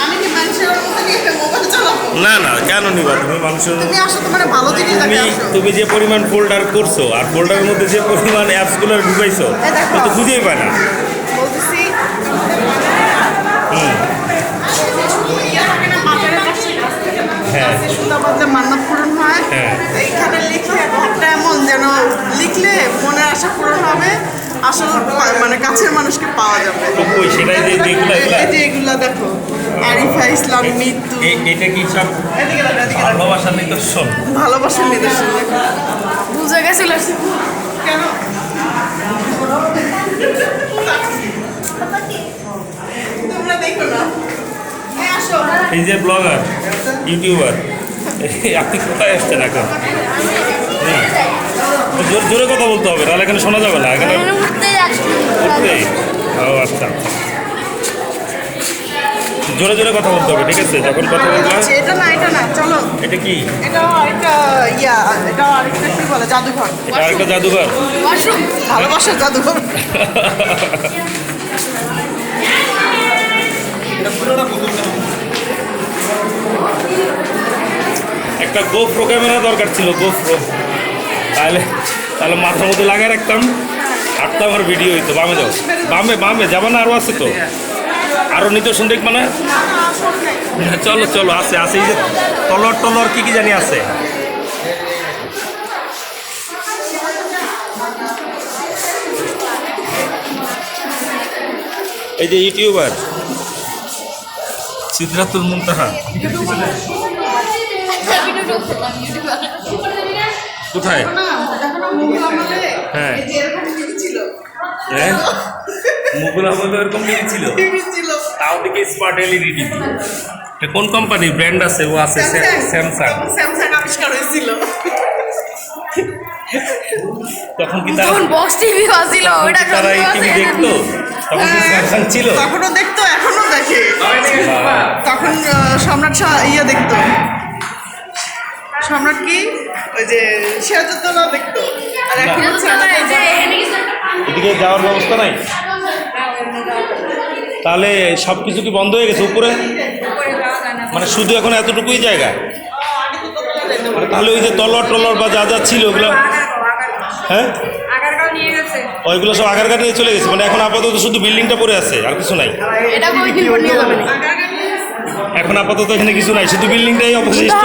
আমি কি মানুষের মতো নিয়ে মোবাইল চালাবো? না না, কেন নিবা তুমি মানুষের? তুমি আসো, তোমার ভালো জিনিস তুমি দেখে আসো। তুমি যে পরিমাণ ফোল্ডার করছো আর ফোল্ডারের মধ্যে যে পরিমাণ অ্যাপসগুলো ঢুকাইছো এই দেখো। তুমি তো খুঁজেই পায় না। বলতেছি হুম। হ্যাঁ। সুতা বাঁধলে মান্নাত পূরণ হয়। হ্যাঁ। এইখানে লিখলে ঘরটা এমন যেন লিখলে মনের আশা পূরণ হবে, আসল মানে কাছের মানুষকে পাওয়া যাবে। তো কই সেটাই যে যেগুলো এই যে এগুলা দেখো, আরিফা ইসলাম মৃত্যু, এটা কি সব এদিকে দেখো, এদিকে দেখো। ভালোবাসার নিদর্শন? ভালোবাসার নিদর্শন দেখো। বুঝে গেছিল কেন তোমরা দেখো না? এই আসো। এই যে ব্লগার ইউটিউবার, আপনি কোথায় আসছেন এখন? জোরে কথা বলতে হবে, তাহলে এখানে শোনা যাবে না। এখানে উঠতেই আসছি উঠতে? ও আচ্ছা, জোরে জোরে কথা বলতে হবে, ঠিক আছে? যখন কথা বলবা। এটা না, এটা না, চলো। এটা কি? এটা এটা আরেকটা কি বলে, জাদুঘর। এটা আরেকটা জাদুঘর। ওয়াশরুম ভালোবাসার জাদুঘর। একটা গোপ্রো ক্যামেরা দরকার ছিল, গোপ্রো। তাহলে তাহলে মাথার মধ্যে লাগাই রাখতাম, আটটা আমার ভিডিও হইতো। বামে যাও, বামে বামে যাবো না? আরও আছে তো, আরও নিদর্শন দেখবা না? চলো চলো, আছে আছে। এই যে তলর টলর কি কি জানি আছে। এই যে ইউটিউবার সিদরাতুল মুনতাহা কোথায়? হ্যাঁ। হ্যাঁ, মুঘল আমলে এরকম টিভি ছিল। তাও দেখি স্মার্ট এলইডি টিভি। কোন কোম্পানির ব্র্যান্ড আছে? ও আছে স্যামসাং। স্যামসাং আবিষ্কার হয়েছিল। তখন কি তারা তখন বক্স টিভি আছিল ওটা তারা এই টিভি দেখতো? তখন কি স্যামসাং ছিল? তখনও দেখতো, এখনো দেখে। তখন সম্রাট ইয়ে দেখতো, সম্রাট কি ওই যে সিরাজউদ্দৌলা দেখতো। আর এখন হচ্ছে এদিকে যাওয়ার ব্যবস্থা নাই? তাহলে সব কিছু কি বন্ধ হয়ে গেছে উপরে? মানে শুধু এখন এতটুকুই জায়গা? মানে তাহলে ওই যে তলর টলর বা যা যা ছিল ওগুলো, হ্যাঁ ওইগুলো সব আগারগাঁ নিয়ে চলে গেছে। মানে এখন আপাতত শুধু বিল্ডিংটা পড়ে আছে, আর কিছু নাই। এটা কই দিন নিয়ে যাবে না এখন আপাতত এখানে কিছু নাই, শুধু বিল্ডিংটাই অবশিষ্ট।